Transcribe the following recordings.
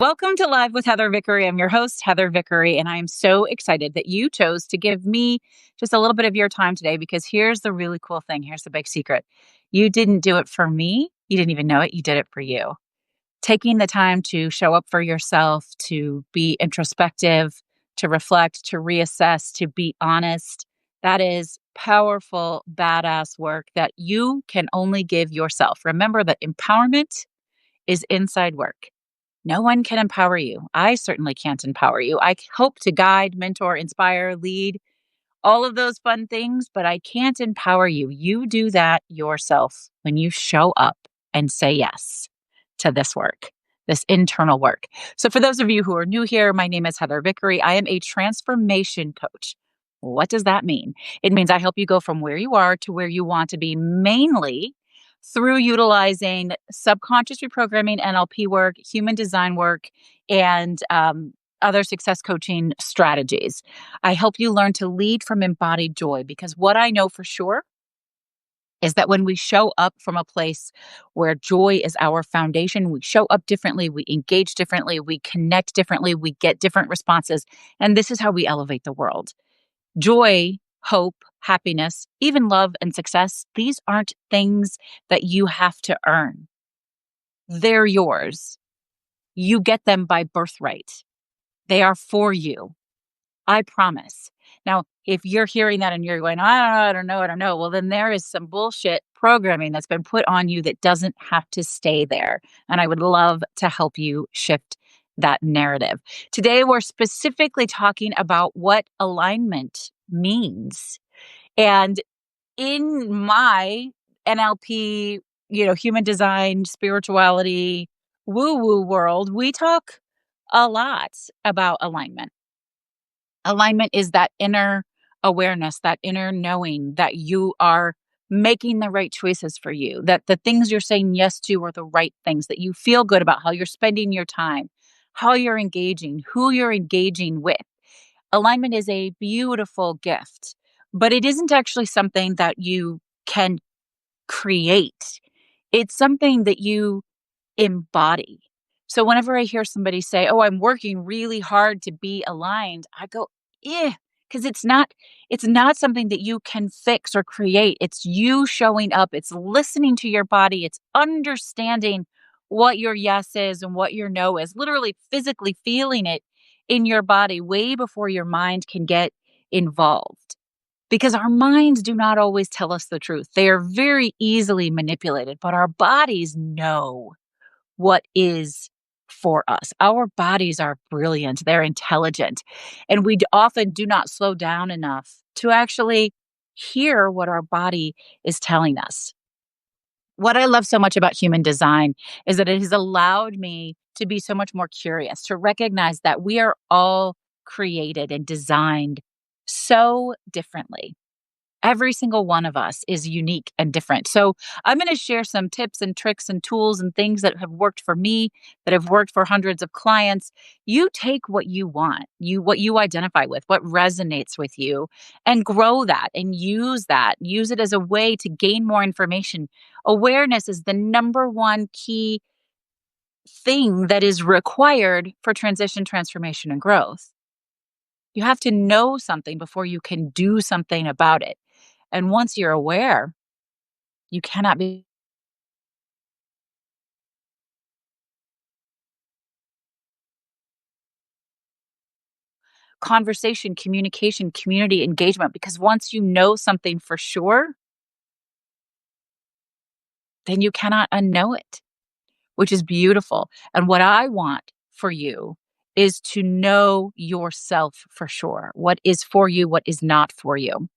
Welcome to Live with Heather Vickery. I'm your host, Heather Vickery, and I am so excited that you chose to give me just a little bit of your time today because here's the really cool thing. Here's the big secret. You didn't do it for me. You didn't even know it. You did it for you. Taking the time to show up for yourself, to be introspective, to reflect, to reassess, to be honest. That is powerful, badass work that you can only give yourself. Remember that empowerment is inside work. No one can empower you. I certainly can't empower you. I hope to guide, mentor, inspire, lead, all of those fun things, but I can't empower you. You do that yourself when you show up and say yes to this work, this internal work. So, for those of you who are new here, my name is Heather Vickery. I am a transformation coach. What does that mean? It means I help you go from where you are to where you want to be, mainly through utilizing subconscious reprogramming, NLP work, human design work, and other success coaching strategies. I help you learn to lead from embodied joy because what I know for sure is that when we show up from a place where joy is our foundation, we show up differently, we engage differently, we connect differently, we get different responses. And this is how we elevate the world. Joy, hope, happiness, even love and success, these aren't things that you have to earn. They're yours. You get them by birthright. They are for you. I promise. Now, if you're hearing that and you're going, I don't know. Well, then there is some bullshit programming that's been put on you that doesn't have to stay there. And I would love to help you shift that narrative. Today, we're specifically talking about what alignment means. And in my NLP, human design, spirituality, woo-woo world, we talk a lot about alignment. Alignment is that inner awareness, that inner knowing that you are making the right choices for you, that the things you're saying yes to are the right things, that you feel good about how you're spending your time, how you're engaging, who you're engaging with. Alignment is a beautiful gift, but it isn't actually something that you can create. It's something that you embody. So whenever I hear somebody say, "Oh, I'm working really hard to be aligned," I go, "Eh," because it's not something that you can fix or create. It's you showing up, it's listening to your body, it's understanding what your yes is and what your no is, literally physically feeling it in your body way before your mind can get involved. Because our minds do not always tell us the truth. They are very easily manipulated, but our bodies know what is for us. Our bodies are brilliant, they're intelligent, and we often do not slow down enough to actually hear what our body is telling us. What I love so much about human design is that it has allowed me to be so much more curious, to recognize that we are all created and designed so differently. Every single one of us is unique and different. So, I'm going to share some tips and tricks and tools and things that have worked for me, that have worked for hundreds of clients. You take what you want, what you identify with, what resonates with you, and grow that and use that. Use it as a way to gain more information. Awareness is the number one key thing that is required for transition, transformation, and growth. You have to know something before you can do something about it. And once you're aware, you cannot be conversation, communication, community engagement, because once you know something for sure, then you cannot unknow it, which is beautiful. And what I want for you is to know yourself for sure. What is for you, what is not for you.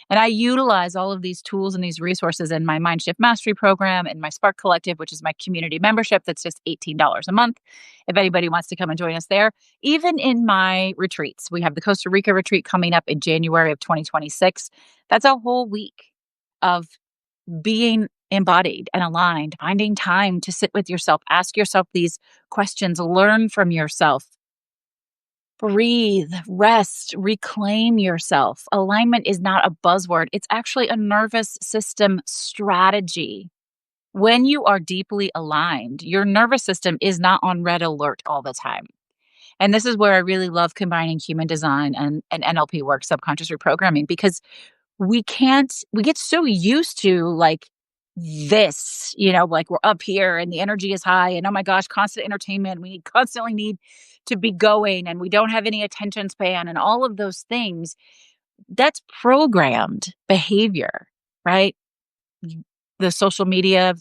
And I utilize all of these tools and these resources in my Mind Shift Mastery program and my Spark Collective, which is my community membership. That's just $18 a month. If anybody wants to come and join us there, even in my retreats, we have the Costa Rica retreat coming up in January of 2026. That's a whole week of being embodied and aligned, finding time to sit with yourself, ask yourself these questions, learn from yourself. Breathe, rest, reclaim yourself. Alignment is not a buzzword. It's actually a nervous system strategy. When you are deeply aligned, your nervous system is not on red alert all the time. And this is where I really love combining human design and NLP work, subconscious reprogramming, because we get so used to like this, like we're up here and the energy is high and oh my gosh, constant entertainment. We constantly need to be going and we don't have any attention span and all of those things. That's programmed behavior, right? The social media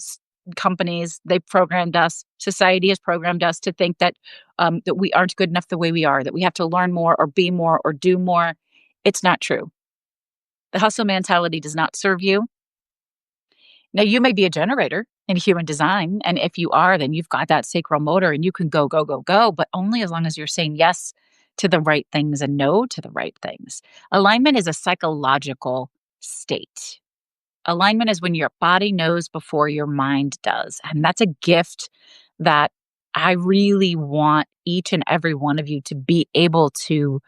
companies, they programmed us. Society has programmed us to think that we aren't good enough the way we are, that we have to learn more or be more or do more. It's not true. The hustle mentality does not serve you. Now, you may be a generator in human design. And if you are, then you've got that sacral motor and you can go, go, go, go, but only as long as you're saying yes to the right things and no to the right things. Alignment is a psychological state. Alignment is when your body knows before your mind does. And that's a gift that I really want each and every one of you to be able to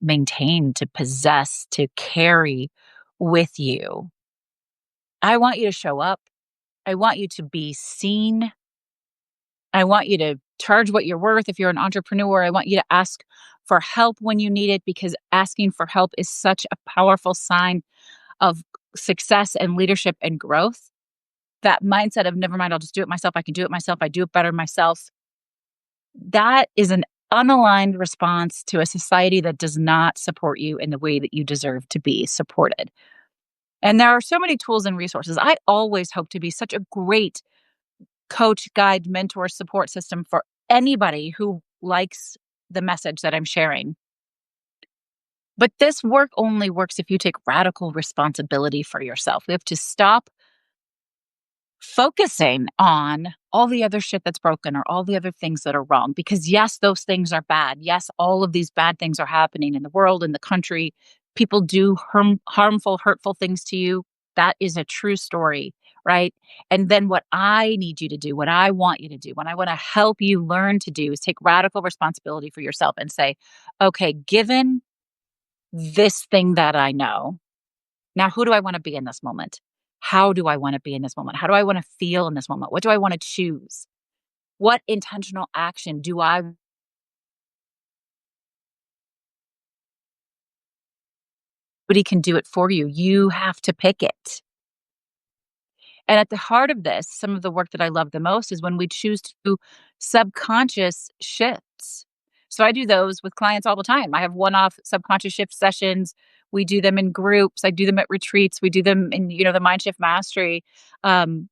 maintain, to possess, to carry with you. I want you to show up. I want you to be seen. I want you to charge what you're worth if you're an entrepreneur. I want you to ask for help when you need it because asking for help is such a powerful sign of success and leadership and growth. That mindset of never mind, I'll just do it myself. I can do it myself. I do it better myself. That is an unaligned response to a society that does not support you in the way that you deserve to be supported. And there are so many tools and resources. I always hope to be such a great coach, guide, mentor, support system for anybody who likes the message that I'm sharing. But this work only works if you take radical responsibility for yourself. We have to stop focusing on all the other shit that's broken or all the other things that are wrong. Because yes, those things are bad. Yes, all of these bad things are happening in the world, in the country. People do harmful, hurtful things to you. That is a true story, right? And then what I need you to do, what I want you to do, what I want to help you learn to do is take radical responsibility for yourself and say, okay, given this thing that I know, now who do I want to be in this moment? How do I want to be in this moment? How do I want to feel in this moment? What do I want to choose? What intentional action do I? Nobody can do it for you. You have to pick it. And at the heart of this, some of the work that I love the most is when we choose to do subconscious shifts. So I do those with clients all the time. I have one-off subconscious shift sessions. We do them in groups. I do them at retreats. We do them in, the Mind Shift Mastery. Um,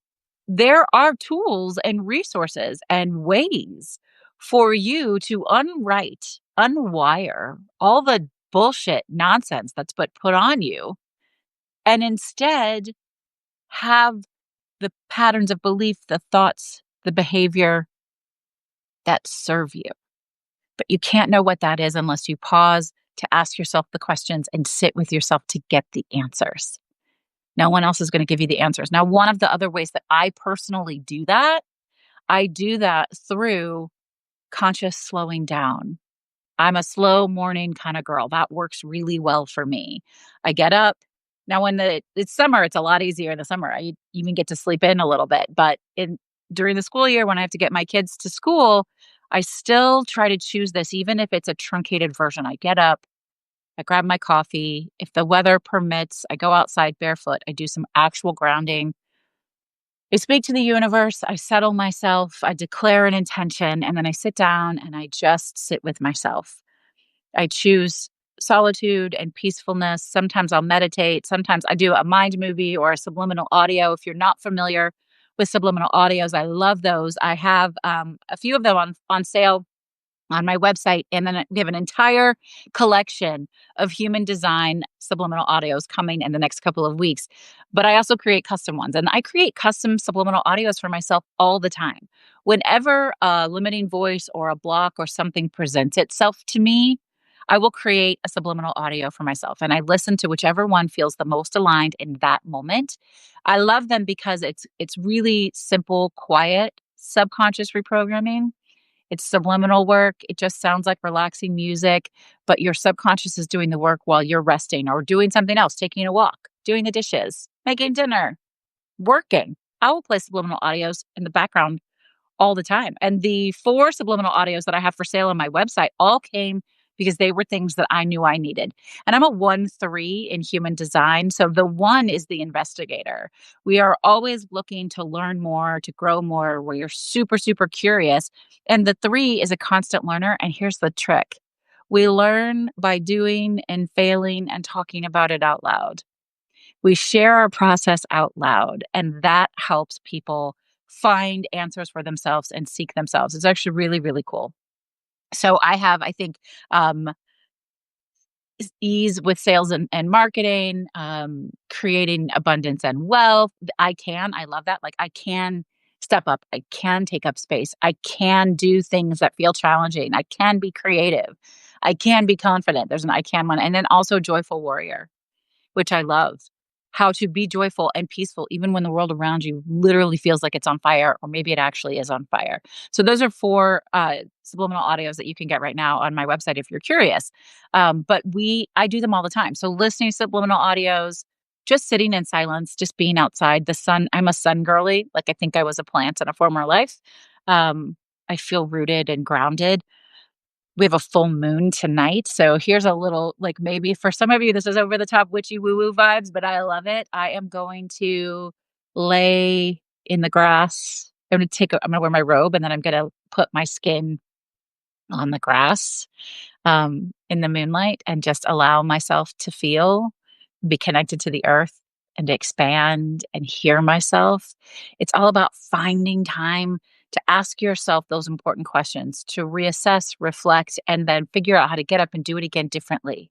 there are tools and resources and ways for you to unwrite, unwire all the bullshit nonsense that's been put on you and instead have the patterns of belief, the thoughts, the behavior that serve you. But you can't know what that is unless you pause to ask yourself the questions and sit with yourself to get the answers. No one else is going to give you the answers. Now, one of the other ways that I personally do that, I do that through conscious slowing down. I'm a slow morning kind of girl. That works really well for me. I get up. Now, when it's summer, it's a lot easier in the summer. I even get to sleep in a little bit. But during the school year, when I have to get my kids to school, I still try to choose this, even if it's a truncated version. I get up, I grab my coffee. If the weather permits, I go outside barefoot. I do some actual grounding. I speak to the universe. I settle myself. I declare an intention. And then I sit down and I just sit with myself. I choose solitude and peacefulness. Sometimes I'll meditate. Sometimes I do a mind movie or a subliminal audio. If you're not familiar with subliminal audios, I love those. I have a few of them on sale on my website. And then we have an entire collection of human design subliminal audios coming in the next couple of weeks. But I also create custom ones. And I create custom subliminal audios for myself all the time. Whenever a limiting voice or a block or something presents itself to me, I will create a subliminal audio for myself. And I listen to whichever one feels the most aligned in that moment. I love them because it's really simple, quiet, subconscious reprogramming. It's subliminal work. It just sounds like relaxing music, but your subconscious is doing the work while you're resting or doing something else, taking a walk, doing the dishes, making dinner, working. I will play subliminal audios in the background all the time. And the 4 subliminal audios that I have for sale on my website all came because they were things that I knew I needed. And I'm a 1-3 in human design. So the 1 is the investigator. We are always looking to learn more, to grow more. We are super, super curious. And the 3 is a constant learner. And here's the trick: we learn by doing and failing and talking about it out loud. We share our process out loud, and that helps people find answers for themselves and seek themselves. It's actually really, really cool. So I have, I think, um, ease with sales and marketing, creating abundance and wealth. I love that. Like, I can step up, I can take up space, I can do things that feel challenging, I can be creative, I can be confident. There's an I can one. And then also joyful warrior, which I love. How to be joyful and peaceful even when the world around you literally feels like it's on fire, or maybe it actually is on fire. So those are 4 subliminal audios that you can get right now on my website if you're curious. But I do them all the time. So listening to subliminal audios, just sitting in silence, just being outside. The sun. I'm a sun girly. Like, I think I was a plant in a former life. I feel rooted and grounded. We have a full moon tonight. So here's a little, like, maybe for some of you, this is over the top witchy woo woo vibes, but I love it. I am going to lay in the grass. I'm going to wear my robe, and then I'm going to put my skin on the grass, in the moonlight, and just allow myself to feel, be connected to the earth, and to expand and hear myself. It's all about finding time to ask yourself those important questions, to reassess, reflect, and then figure out how to get up and do it again differently.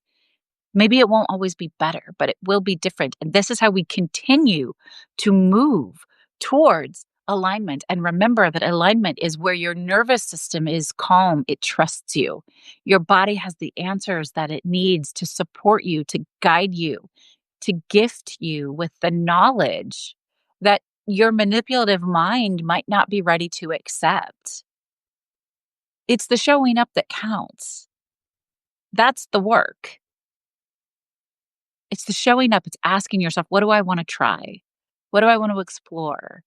Maybe it won't always be better, but it will be different. And this is how we continue to move towards alignment. And remember that alignment is where your nervous system is calm, it trusts you. Your body has the answers that it needs to support you, to guide you, to gift you with the knowledge that your manipulative mind might not be ready to accept. It's the showing up that counts. That's the work. It's the showing up. It's asking yourself, what do I want to try? What do I want to explore?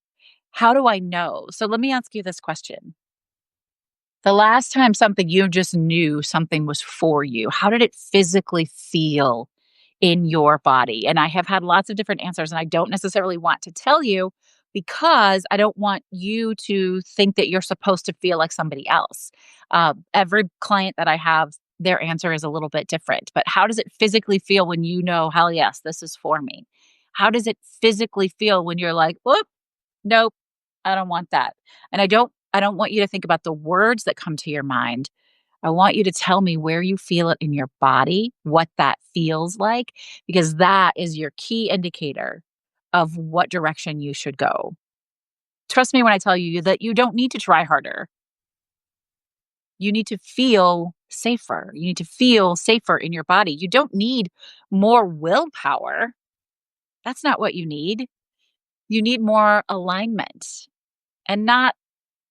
How do I know? So let me ask you this question. The last time something you just knew something was for you, how did it physically feel in your body? And I have had lots of different answers, and I don't necessarily want to tell you because I don't want you to think that you're supposed to feel like somebody else. Every client that I have, their answer is a little bit different. But how does it physically feel when you know, hell yes, this is for me? How does it physically feel when you're like, whoop, nope, I don't want that. And I don't want you to think about the words that come to your mind. I want you to tell me where you feel it in your body, what that feels like, because that is your key indicator of what direction you should go. Trust me when I tell you that you don't need to try harder. You need to feel safer. You need to feel safer in your body. You don't need more willpower. That's not what you need. You need more alignment, and not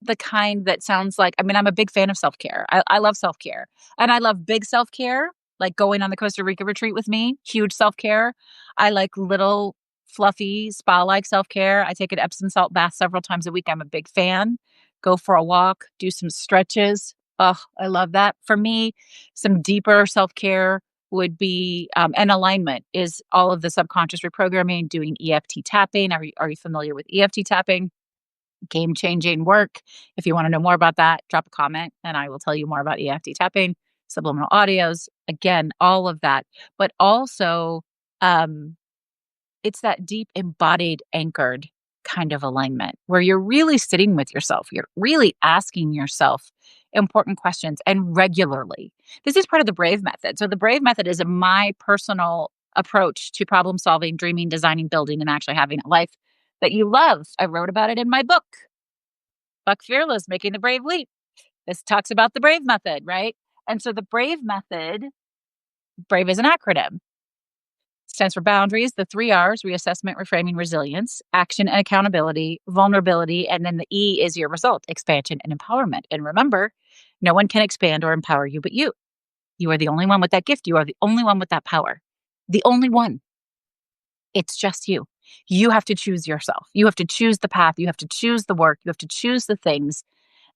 the kind that sounds like, I mean, I'm a big fan of self-care. I love self-care. And I love big self-care, like going on the Costa Rica retreat with me, huge self-care. I like little fluffy spa-like self-care. I take an Epsom salt bath several times a week. I'm a big fan. Go for a walk, do some stretches. Oh, I love that. For me, some deeper self-care would be, and alignment is all of the subconscious reprogramming, doing EFT tapping. Are you familiar with EFT tapping? Game changing work. If you want to know more about that, drop a comment and I will tell you more about EFT tapping, subliminal audios, again, all of that. But also, um, it's that deep, embodied, anchored kind of alignment where you're really sitting with yourself. You're really asking yourself important questions, and regularly. This is part of the Brave Method. So, the Brave Method is my personal approach to problem solving, dreaming, designing, building, and actually having a life that you love. I wrote about it in my book, Buck Fearless, Making the Brave Leap. This talks about the Brave Method, right? And so the Brave Method, Brave is an acronym, stands for boundaries, the 3 R's: reassessment, reframing, resilience, action and accountability, vulnerability, and then the E is your result: expansion and empowerment. And remember, no one can expand or empower you but you. You are the only one with that gift. You are the only one with that power. The only one. It's just you. You have to choose yourself. You have to choose the path. You have to choose the work. You have to choose the things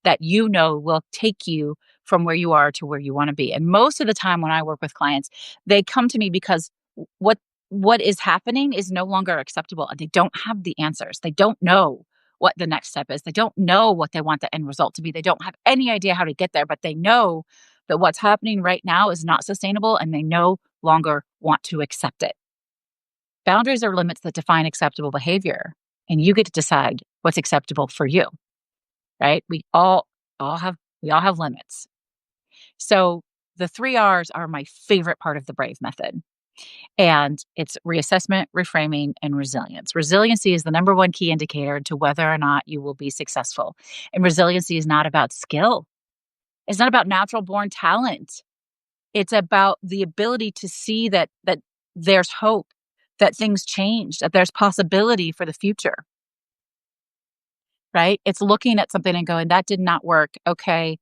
that you know will take you from where you are to where you want to be. And most of the time when I work with clients, they come to me because what what is happening is no longer acceptable and they don't have the answers. They don't know what the next step is. They don't know what they want the end result to be. They don't have any idea how to get there, but they know that what's happening right now is not sustainable and they no longer want to accept it. Boundaries are limits that define acceptable behavior, and you get to decide what's acceptable for you, right? We all have limits. So the 3 R's are my favorite part of the BRAVE method. And it's reassessment, reframing, and resilience. Resiliency is the number one key indicator to whether or not you will be successful. And resiliency is not about skill. It's not about natural born talent. It's about the ability to see that there's hope, that things change, that there's possibility for the future, right? It's looking at something and going, that did not work. Okay.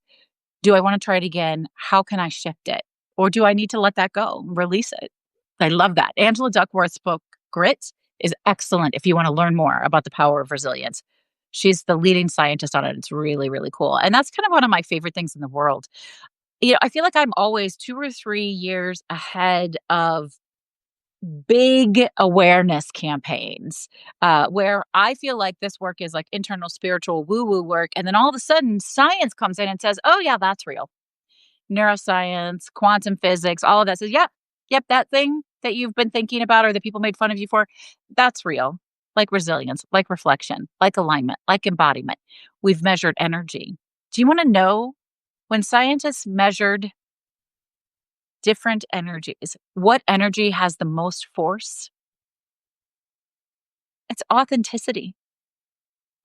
Do I want to try it again? How can I shift it? Or do I need to let that go, release it? I love that. Angela Duckworth's book, Grit, is excellent if you want to learn more about the power of resilience. She's the leading scientist on it. It's really, really cool. And that's kind of one of my favorite things in the world. I feel like I'm always 2 or 3 years ahead of big awareness campaigns where I feel like this work is like internal spiritual woo woo work. And then all of a sudden, science comes in and says, oh, yeah, that's real. Neuroscience, quantum physics, all of that says, yep, that thing that you've been thinking about or that people made fun of you for, that's real. Like resilience, like reflection, like alignment, like embodiment. We've measured energy. Do you want to know when scientists measured different energies, what energy has the most force? It's authenticity.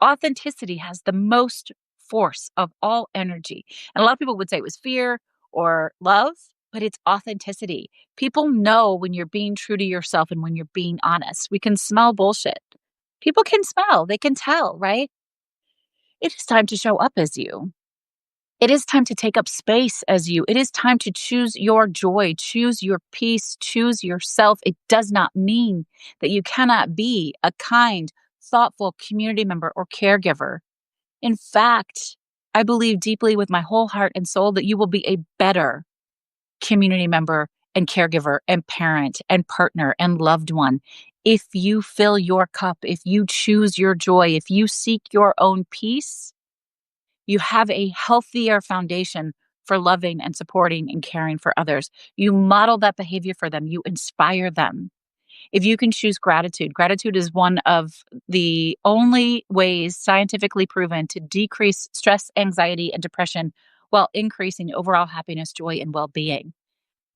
Authenticity has the most force of all energy. And a lot of people would say it was fear or love, but it's authenticity. People know when you're being true to yourself and when you're being honest. We can smell bullshit. People can smell, they can tell, right? It is time to show up as you. It is time to take up space as you. It is time to choose your joy, choose your peace, choose yourself. It does not mean that you cannot be a kind, thoughtful community member or caregiver. In fact, I believe deeply with my whole heart and soul that you will be a better community member and caregiver and parent and partner and loved one if you fill your cup, if you choose your joy, if you seek your own peace. You have a healthier foundation for loving and supporting and caring for others. You model that behavior for them. You inspire them. If you can choose gratitude, gratitude is one of the only ways scientifically proven to decrease stress, anxiety, and depression while increasing overall happiness, joy, and well being.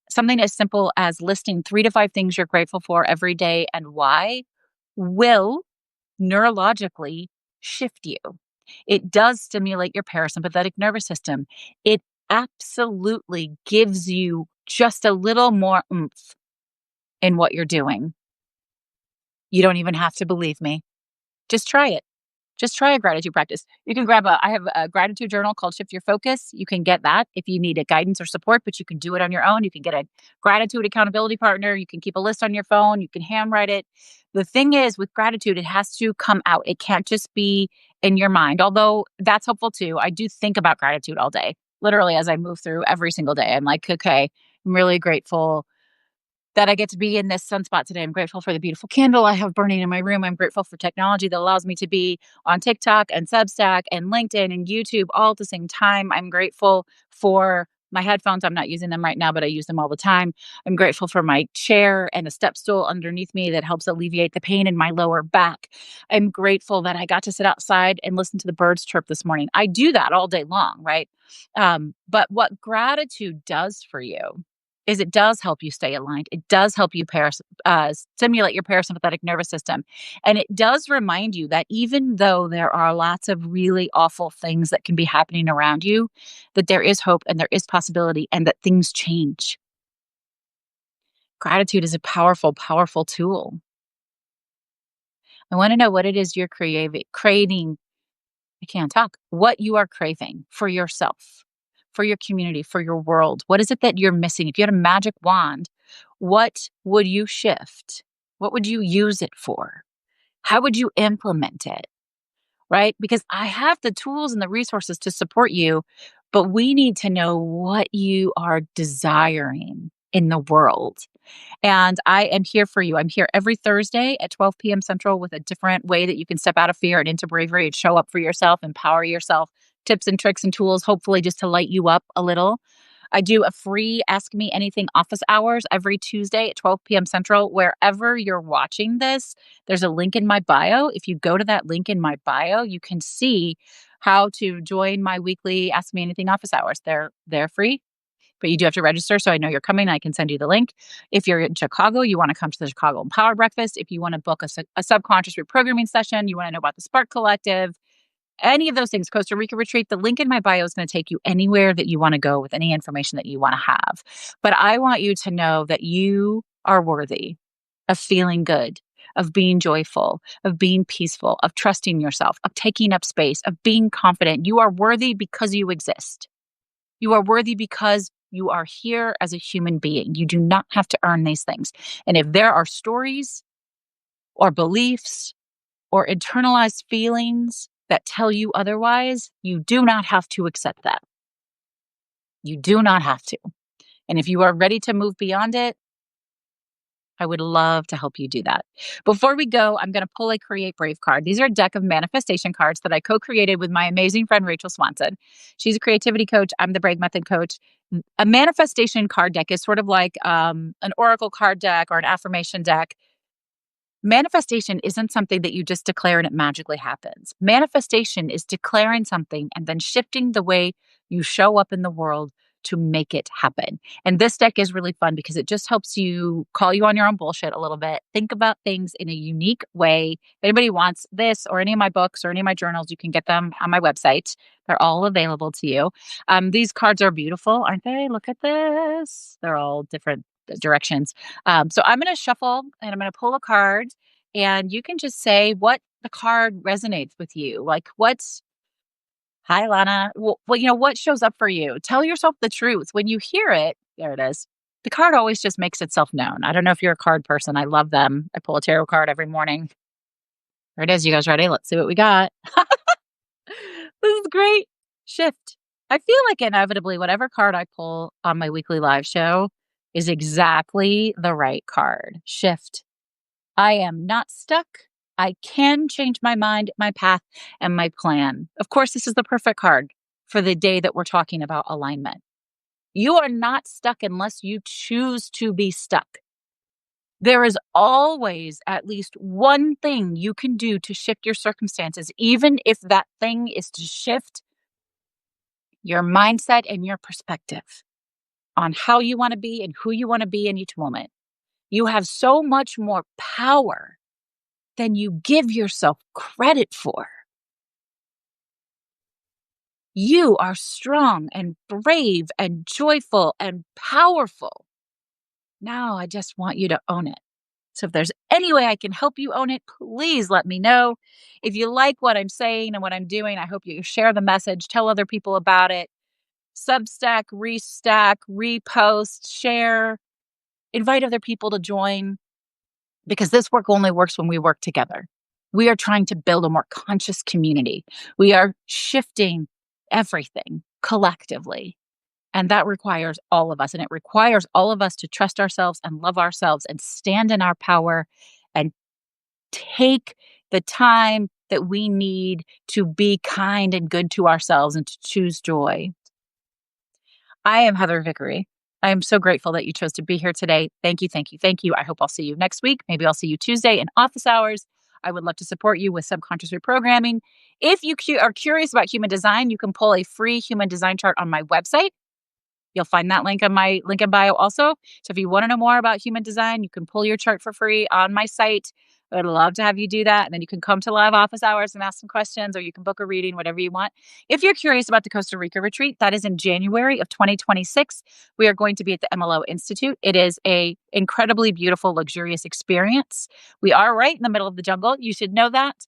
Something as simple as listing 3 to 5 things you're grateful for every day and why will neurologically shift you. It does stimulate your parasympathetic nervous system. It absolutely gives you just a little more oomph in what you're doing. You don't even have to believe me. Just try it. Just try a gratitude practice. You can I have a gratitude journal called Shift Your Focus. You can get that if you need a guidance or support, but you can do it on your own. You can get a gratitude accountability partner. You can keep a list on your phone. You can handwrite it. The thing is with gratitude, it has to come out. It can't just be in your mind, although that's helpful too. I do think about gratitude all day, literally as I move through every single day. I'm like, okay, I'm really grateful that I get to be in this sunspot today. I'm grateful for the beautiful candle I have burning in my room. I'm grateful for technology that allows me to be on TikTok and Substack and LinkedIn and YouTube all at the same time. I'm grateful for my headphones. I'm not using them right now, but I use them all the time. I'm grateful for my chair and a step stool underneath me that helps alleviate the pain in my lower back. I'm grateful that I got to sit outside and listen to the birds chirp this morning. I do that all day long, right? But what gratitude does for you is it does help you stay aligned. It does help you stimulate your parasympathetic nervous system. And it does remind you that even though there are lots of really awful things that can be happening around you, that there is hope and there is possibility and that things change. Gratitude is a powerful, powerful tool. I want to know what it is you're creating. I can't talk. What you are craving for yourself, for your community, for your world. What is it that you're missing? If you had a magic wand, what would you shift? What would you use it for? How would you implement it? Right? Because I have the tools and the resources to support you, but we need to know what you are desiring in the world. And I am here for you. I'm here every Thursday at 12 p.m. Central with a different way that you can step out of fear and into bravery and show up for yourself, empower yourself, tips and tricks and tools, hopefully just to light you up a little. I do a free Ask Me Anything office hours every Tuesday at 12 p.m. Central. Wherever you're watching this, there's a link in my bio. If you go to that link in my bio, you can see how to join my weekly Ask Me Anything office hours. They're free, but you do have to register. So I know you're coming. I can send you the link. If you're in Chicago, you want to come to the Chicago Empower Breakfast. If you want to book a subconscious reprogramming session, you want to know about the Spark Collective, any of those things, Costa Rica retreat, the link in my bio is going to take you anywhere that you want to go with any information that you want to have. But I want you to know that you are worthy of feeling good, of being joyful, of being peaceful, of trusting yourself, of taking up space, of being confident. You are worthy because you exist. You are worthy because you are here as a human being. You do not have to earn these things. And if there are stories or beliefs or internalized feelings that tell you otherwise, you do not have to accept that. You do not have to. And if you are ready to move beyond it, I would love to help you do that. Before we go, I'm going to pull a Create Brave card. These are a deck of manifestation cards that I co-created with my amazing friend, Rachel Swanson. She's a creativity coach. I'm the Brave Method coach. A manifestation card deck is sort of like an oracle card deck or an affirmation deck. Manifestation isn't something that you just declare and it magically happens. Manifestation is declaring something and then shifting the way you show up in the world to make it happen. And this deck is really fun because it just helps you call you on your own bullshit a little bit. Think about things in a unique way. If anybody wants this or any of my books or any of my journals, you can get them on my website. They're all available to you. These cards are beautiful, aren't they? Look at this. They're all different directions. So I'm going to shuffle and I'm going to pull a card and you can just say what the card resonates with you. Like what's, hi, Lana. Well, what shows up for you? Tell yourself the truth. When you hear it, there it is. The card always just makes itself known. I don't know if you're a card person. I love them. I pull a tarot card every morning. There it is. You guys ready? Let's see what we got. This is great. Shift. I feel like inevitably, whatever card I pull on my weekly live show is exactly the right card. Shift. I am not stuck. I can change my mind, my path, and my plan. Of course, this is the perfect card for the day that we're talking about alignment. You are not stuck unless you choose to be stuck. There is always at least one thing you can do to shift your circumstances, even if that thing is to shift your mindset and your perspective on how you want to be and who you want to be in each moment. You have so much more power than you give yourself credit for. You are strong and brave and joyful and powerful. Now I just want you to own it. So if there's any way I can help you own it, please let me know. If you like what I'm saying and what I'm doing, I hope you share the message, tell other people about it. Substack, restack, repost, share, invite other people to join because this work only works when we work together. We are trying to build a more conscious community. We are shifting everything collectively. And that requires all of us. And it requires all of us to trust ourselves and love ourselves and stand in our power and take the time that we need to be kind and good to ourselves and to choose joy. I am Heather Vickery. I am so grateful that you chose to be here today. Thank you, thank you, thank you. I hope I'll see you next week. Maybe I'll see you Tuesday in office hours. I would love to support you with subconscious reprogramming. If you are curious about human design, you can pull a free human design chart on my website. You'll find that link on my link in bio also. So if you want to know more about human design, you can pull your chart for free on my site. I would love to have you do that. And then you can come to live office hours and ask some questions, or you can book a reading, whatever you want. If you're curious about the Costa Rica retreat, that is in January of 2026. We are going to be at the MLO Institute. It is a incredibly beautiful, luxurious experience. We are right in the middle of the jungle. You should know that.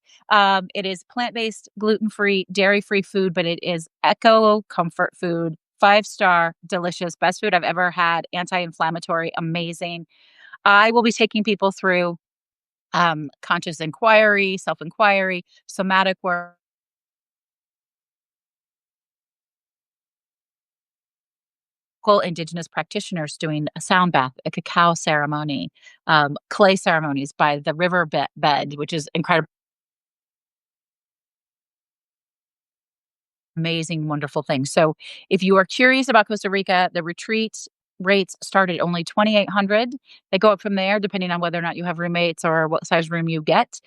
It is plant-based, gluten-free, dairy-free food, but it is eco comfort food. 5-star, delicious, best food I've ever had, anti-inflammatory, amazing. I will be taking people through conscious inquiry, self inquiry, somatic work, local indigenous practitioners doing a sound bath, a cacao ceremony, clay ceremonies by the river bed, which is incredible. Amazing, wonderful thing. So, if you are curious about Costa Rica, the retreat rates start at only 2,800. They go up from there depending on whether or not you have roommates or what size room you get.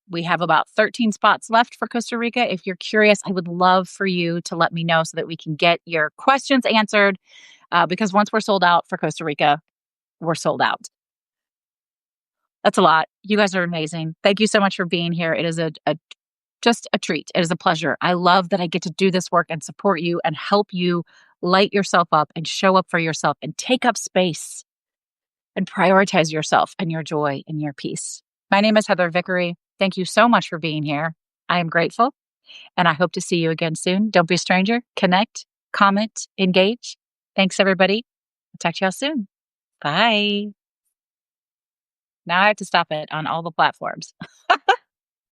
We have about 13 spots left for Costa Rica. If you're curious, I would love for you to let me know so that we can get your questions answered. Because once we're sold out for Costa Rica, we're sold out. That's a lot. You guys are amazing. Thank you so much for being here. It is a just a treat. It is a pleasure. I love that I get to do this work and support you and help you light yourself up and show up for yourself and take up space and prioritize yourself and your joy and your peace. My name is Heather Vickery. Thank you so much for being here. I am grateful and I hope to see you again soon. Don't be a stranger. Connect, comment, engage. Thanks, everybody. I'll talk to y'all soon. Bye. Now I have to stop it on all the platforms.